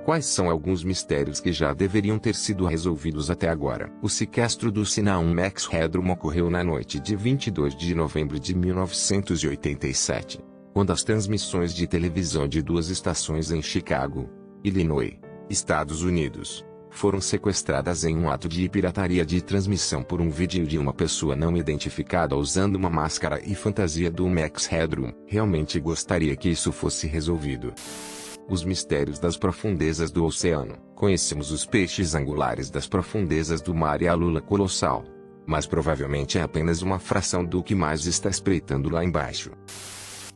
Quais são alguns mistérios que já deveriam ter sido resolvidos até agora? O sequestro do Sinai Max Headroom ocorreu na noite de 22 de novembro de 1987, quando as transmissões de televisão de duas estações em Chicago, Illinois, Estados Unidos, foram sequestradas em um ato de pirataria de transmissão por um vídeo de uma pessoa não identificada usando uma máscara e fantasia do Max Headroom. Realmente gostaria que isso fosse resolvido. Os mistérios das profundezas do oceano. Conhecemos os peixes angulares das profundezas do mar e a lula colossal. Mas provavelmente é apenas uma fração do que mais está espreitando lá embaixo.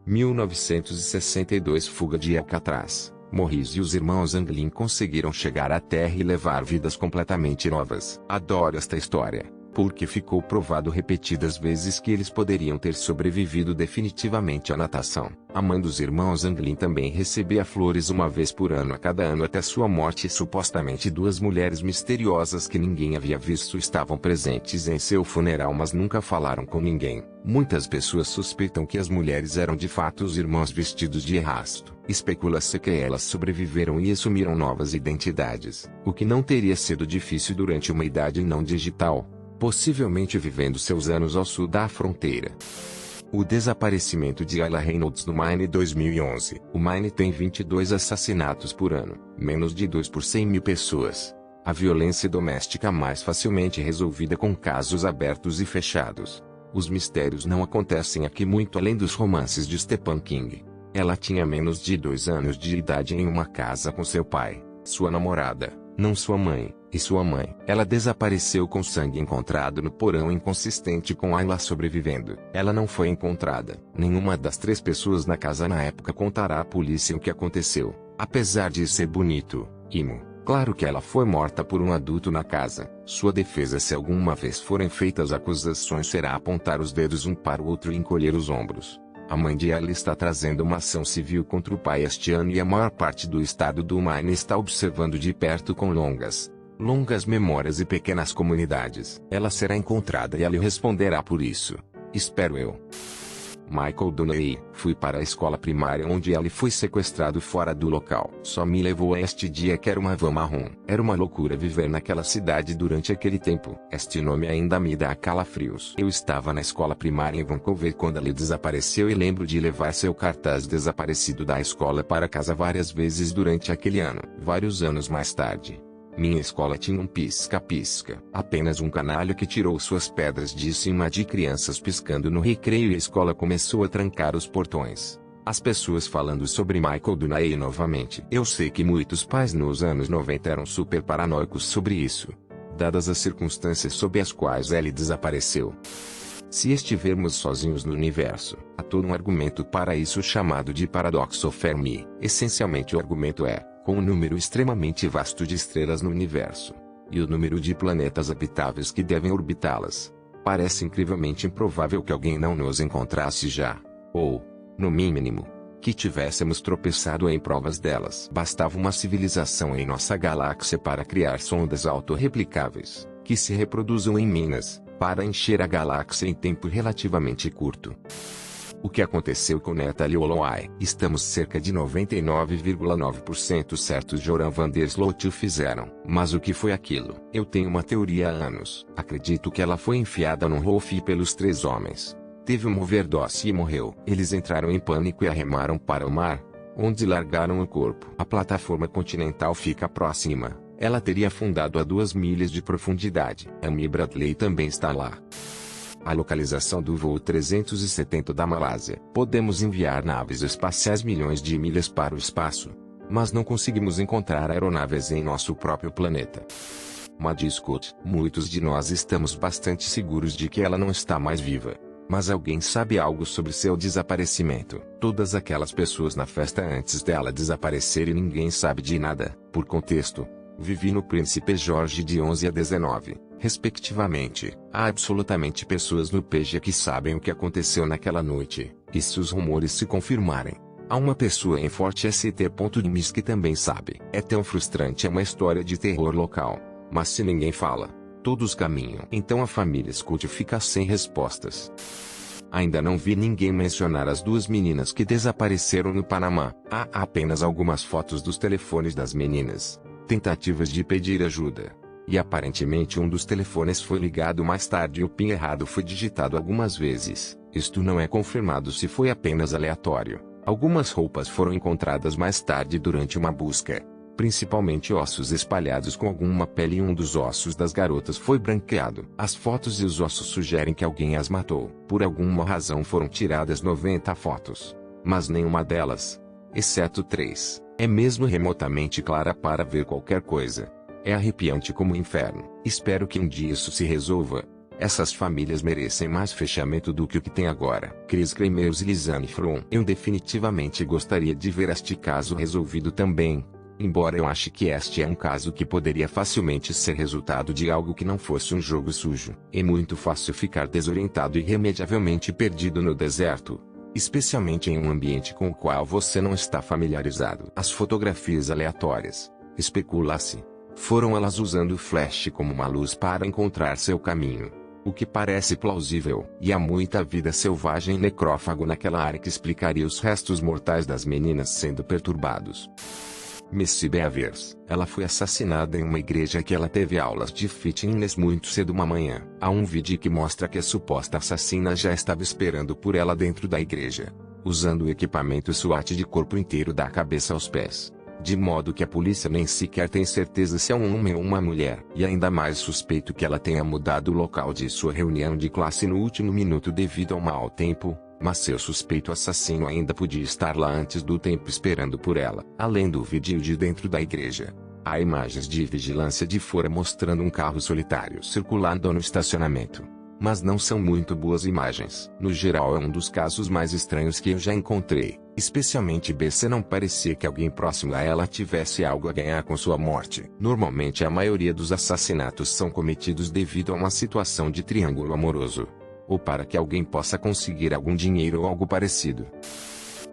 1962 Fuga de Alcatraz. Maurice e os irmãos Anglin conseguiram chegar à Terra e levar vidas completamente novas. Adoro esta história, porque ficou provado repetidas vezes que eles poderiam ter sobrevivido definitivamente à natação. A mãe dos irmãos Anglin também recebia flores uma vez por ano a cada ano até sua morte e supostamente duas mulheres misteriosas que ninguém havia visto estavam presentes em seu funeral mas nunca falaram com ninguém. Muitas pessoas suspeitam que as mulheres eram de fato os irmãos vestidos de arrasto. Especula-se que elas sobreviveram e assumiram novas identidades, o que não teria sido difícil durante uma idade não digital, possivelmente vivendo seus anos ao sul da fronteira. O desaparecimento de Ayla Reynolds no Maine 2011. O Maine tem 22 assassinatos por ano, menos de 2 por 100 mil pessoas. A violência doméstica mais facilmente resolvida com casos abertos e fechados. Os mistérios não acontecem aqui muito além dos romances de Stephen King. Ela tinha menos de 2 anos de idade em uma casa com seu pai, sua namorada, não sua mãe, e sua mãe. Ela desapareceu com sangue encontrado no porão inconsistente com Ayla sobrevivendo. Ela não foi encontrada. Nenhuma das 3 pessoas na casa na época contará à polícia o que aconteceu. Apesar de ser bonito, Imo, claro que ela foi morta por um adulto na casa. Sua defesa se alguma vez forem feitas acusações será apontar os dedos um para o outro e encolher os ombros. A mãe de Ayla está trazendo uma ação civil contra o pai este ano e a maior parte do estado do Maine está observando de perto com longas memórias e pequenas comunidades. Ela será encontrada e ela responderá por isso. Espero eu. Michael Donnelly. Fui para a escola primária onde ele foi sequestrado fora do local. Só me levou a este dia que era uma van marrom. Era uma loucura viver naquela cidade durante aquele tempo. Este nome ainda me dá calafrios. Eu estava na escola primária em Vancouver quando ele desapareceu e lembro de levar seu cartaz desaparecido da escola para casa várias vezes durante aquele ano. Vários anos mais tarde, minha escola tinha um pisca-pisca. Apenas um canalha que tirou suas pedras de cima de crianças piscando no recreio e a escola começou a trancar os portões. As pessoas falando sobre Michael Donnelly novamente. Eu sei que muitos pais nos anos 90 eram super paranoicos sobre isso, dadas as circunstâncias sob as quais ele desapareceu. Se estivermos sozinhos no universo, há todo um argumento para isso chamado de paradoxo Fermi. Essencialmente o argumento é, com um número extremamente vasto de estrelas no universo, e o número de planetas habitáveis que devem orbitá-las, parece incrivelmente improvável que alguém não nos encontrasse já, ou, no mínimo, que tivéssemos tropeçado em provas delas. Bastava uma civilização em nossa galáxia para criar sondas autorreplicáveis, que se reproduzam em Minas, para encher a galáxia em tempo relativamente curto. O que aconteceu com Natalie Holloway? Estamos cerca de 99,9% certos Joran van der Sloot o fizeram. Mas o que foi aquilo? Eu tenho uma teoria há anos. Acredito que ela foi enfiada num rolfe pelos 3 homens. Teve uma overdose e morreu. Eles entraram em pânico e a remaram para o mar, onde largaram o corpo. A plataforma continental fica próxima. Ela teria afundado a 2 milhas de profundidade. Amy Bradley também está lá. A localização do voo 370 da Malásia. Podemos enviar naves espaciais milhões de milhas para o espaço, mas não conseguimos encontrar aeronaves em nosso próprio planeta. Maddie Scott. Muitos de nós estamos bastante seguros de que ela não está mais viva. Mas alguém sabe algo sobre seu desaparecimento. Todas aquelas pessoas na festa antes dela desaparecer e ninguém sabe de nada. Por contexto, vivi no Príncipe Jorge de 11 a 19, respectivamente. Há absolutamente pessoas no PG que sabem o que aconteceu naquela noite, e se os rumores se confirmarem, há uma pessoa em Fort St. que também sabe. É tão frustrante, é uma história de terror local, mas se ninguém fala, todos caminham. Então a família Scott fica sem respostas. Ainda não vi ninguém mencionar as duas meninas que desapareceram no Panamá. Há apenas algumas fotos dos telefones das meninas. Tentativas de pedir ajuda. E aparentemente um dos telefones foi ligado mais tarde e o PIN errado foi digitado algumas vezes. Isto não é confirmado se foi apenas aleatório. Algumas roupas foram encontradas mais tarde durante uma busca. Principalmente ossos espalhados com alguma pele e um dos ossos das garotas foi branqueado. As fotos e os ossos sugerem que alguém as matou. Por alguma razão foram tiradas 90 fotos. Mas nenhuma delas, exceto 3, é mesmo remotamente clara para ver qualquer coisa. É arrepiante como o inferno. Espero que um dia isso se resolva. Essas famílias merecem mais fechamento do que o que tem agora. Chris Kremers e Lisanne Fromm. Eu definitivamente gostaria de ver este caso resolvido também. Embora eu ache que este é um caso que poderia facilmente ser resultado de algo que não fosse um jogo sujo. É muito fácil ficar desorientado e irremediavelmente perdido no deserto. Especialmente em um ambiente com o qual você não está familiarizado. As fotografias aleatórias, especula-se, foram elas usando o flash como uma luz para encontrar seu caminho. O que parece plausível. E há muita vida selvagem e necrófago naquela área que explicaria os restos mortais das meninas sendo perturbados. Missy Bevers, ela foi assassinada em uma igreja que ela teve aulas de fitness muito cedo uma manhã. Há um vídeo que mostra que a suposta assassina já estava esperando por ela dentro da igreja, usando o equipamento SWAT de corpo inteiro da cabeça aos pés. De modo que a polícia nem sequer tem certeza se é um homem ou uma mulher. E ainda mais suspeito que ela tenha mudado o local de sua reunião de classe no último minuto devido ao mau tempo. Mas seu suspeito assassino ainda podia estar lá antes do tempo esperando por ela. Além do vídeo de dentro da igreja, há imagens de vigilância de fora mostrando um carro solitário circulando no estacionamento. Mas não são muito boas imagens. No geral é um dos casos mais estranhos que eu já encontrei. Especialmente BC não parecia que alguém próximo a ela tivesse algo a ganhar com sua morte. Normalmente a maioria dos assassinatos são cometidos devido a uma situação de triângulo amoroso. Ou para que alguém possa conseguir algum dinheiro ou algo parecido.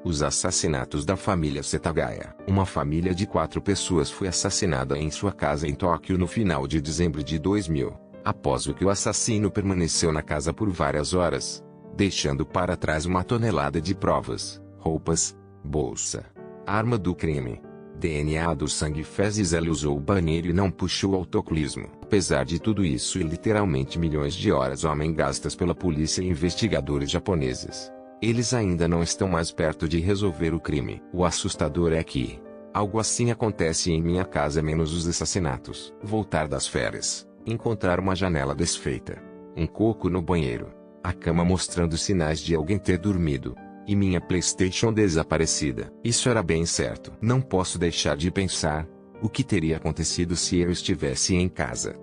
Os assassinatos da família Setagaya. Uma família de 4 pessoas foi assassinada em sua casa em Tóquio no final de dezembro de 2000. Após o que o assassino permaneceu na casa por várias horas, deixando para trás uma tonelada de provas, roupas, bolsa, arma do crime, DNA do sangue fezes. Ele usou o banheiro e não puxou o autocolismo. Apesar de tudo isso e literalmente milhões de horas homem gastas pela polícia e investigadores japoneses, eles ainda não estão mais perto de resolver o crime. O assustador é que algo assim acontece em minha casa menos os assassinatos. Voltar das férias, encontrar uma janela desfeita, um coco no banheiro, a cama mostrando sinais de alguém ter dormido, e minha PlayStation desaparecida. Isso era bem certo. Não posso deixar de pensar, o que teria acontecido se eu estivesse em casa?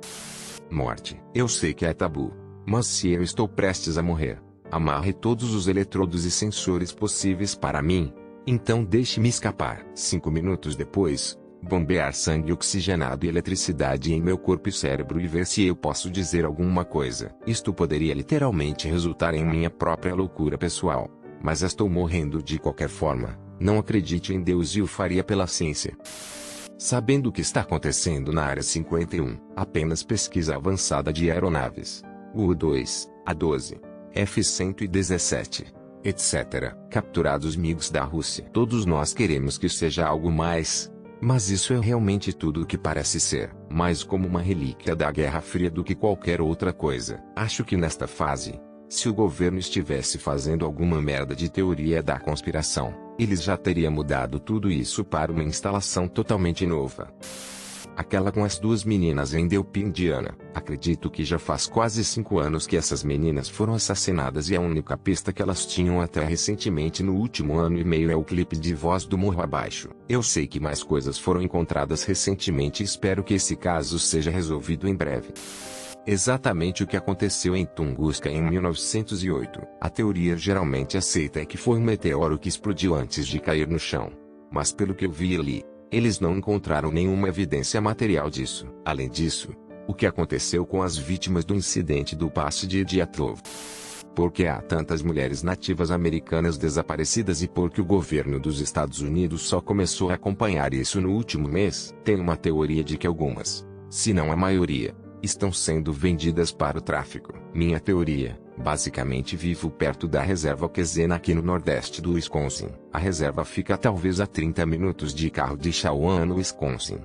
Morte. Eu sei que é tabu, mas se eu estou prestes a morrer, amarre todos os eletrodos e sensores possíveis para mim, então deixe-me escapar. 5 minutos depois, bombear sangue oxigenado e eletricidade em meu corpo e cérebro e ver se eu posso dizer alguma coisa. Isto poderia literalmente resultar em minha própria loucura pessoal, mas estou morrendo de qualquer forma. Não acredite em Deus e o faria pela ciência. Sabendo o que está acontecendo na Área 51, apenas pesquisa avançada de aeronaves, U-2, A-12, F-117, etc., capturados MiGs da Rússia. Todos nós queremos que seja algo mais, mas isso é realmente tudo o que parece ser, mais como uma relíquia da Guerra Fria do que qualquer outra coisa. Acho que nesta fase, se o governo estivesse fazendo alguma merda de teoria da conspiração, eles já teriam mudado tudo isso para uma instalação totalmente nova. Aquela com as 2 meninas em Delphi, Indiana. Acredito que já faz quase 5 anos que essas meninas foram assassinadas e a única pista que elas tinham até recentemente no último ano e meio é o clipe de Voz do Morro Abaixo. Eu sei que mais coisas foram encontradas recentemente e espero que esse caso seja resolvido em breve. Exatamente o que aconteceu em Tunguska em 1908. A teoria geralmente aceita é que foi um meteoro que explodiu antes de cair no chão. Mas pelo que eu vi ali, eles não encontraram nenhuma evidência material disso. Além disso, o que aconteceu com as vítimas do incidente do passe de Dyatlov? Por que há tantas mulheres nativas americanas desaparecidas e por que o governo dos Estados Unidos só começou a acompanhar isso no último mês? Tem uma teoria de que algumas, se não a maioria, estão sendo vendidas para o tráfico. Minha teoria, Basicamente vivo perto da reserva Quezena aqui no nordeste do Wisconsin. A reserva fica talvez a 30 minutos de carro de Shawana, Wisconsin.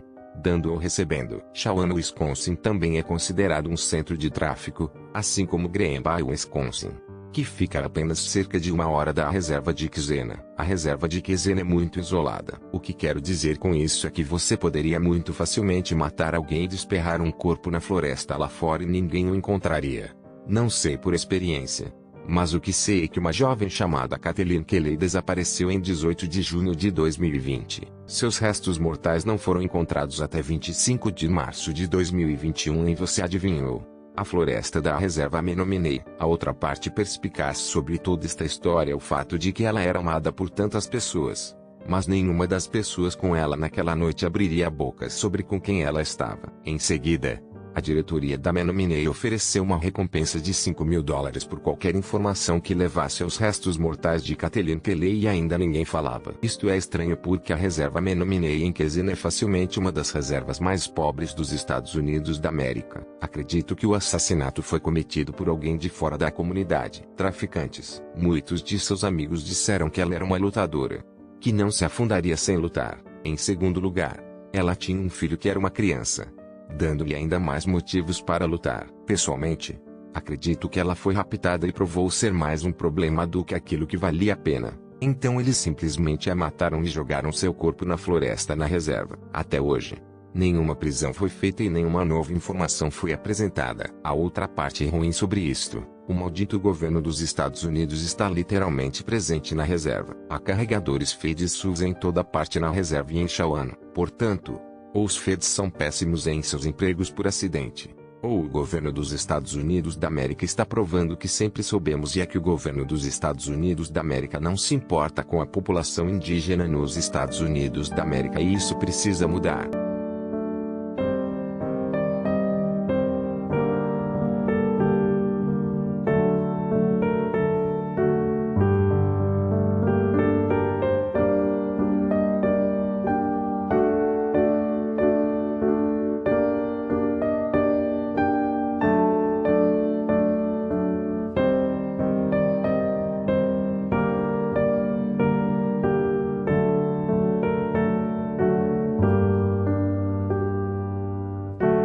Dando ou recebendo. Shawana, Wisconsin também é considerado um centro de tráfico, assim como Green Bay, Wisconsin, que fica a apenas cerca de 1 hora da reserva de Quezena. A reserva de Quezena é muito isolada. O que quero dizer com isso é que você poderia muito facilmente matar alguém e desperrar um corpo na floresta lá fora e ninguém o encontraria. Não sei por experiência, mas o que sei é que uma jovem chamada Kathleen Kelly desapareceu em 18 de junho de 2020. Seus restos mortais não foram encontrados até 25 de março de 2021 e você adivinhou? A floresta da reserva Menominee. A outra parte perspicaz sobre toda esta história é o fato de que ela era amada por tantas pessoas, mas nenhuma das pessoas com ela naquela noite abriria a boca sobre com quem ela estava. Em seguida, a diretoria da Menominee ofereceu uma recompensa de $5.000 por qualquer informação que levasse aos restos mortais de Kathleen Kelly e ainda ninguém falava. Isto é estranho porque a reserva Menominee em Quezena é facilmente uma das reservas mais pobres dos Estados Unidos da América. Acredito que o assassinato foi cometido por alguém de fora da comunidade. Traficantes. Muitos de seus amigos disseram que ela era uma lutadora, que não se afundaria sem lutar. Em segundo lugar, ela tinha um filho que era uma criança, dando-lhe ainda mais motivos para lutar. Pessoalmente, acredito que ela foi raptada e provou ser mais um problema do que aquilo que valia a pena. Então eles simplesmente a mataram e jogaram seu corpo na floresta na reserva. Até hoje, nenhuma prisão foi feita e nenhuma nova informação foi apresentada. A outra parte ruim sobre isto: o maldito governo dos Estados Unidos está literalmente presente na reserva. Há carregadores Fed SUS em toda parte na reserva e em Shawana. Portanto, ou os Feds são péssimos em seus empregos por acidente, ou o governo dos Estados Unidos da América está provando que sempre soubemos e é que o governo dos Estados Unidos da América não se importa com a população indígena nos Estados Unidos da América e isso precisa mudar.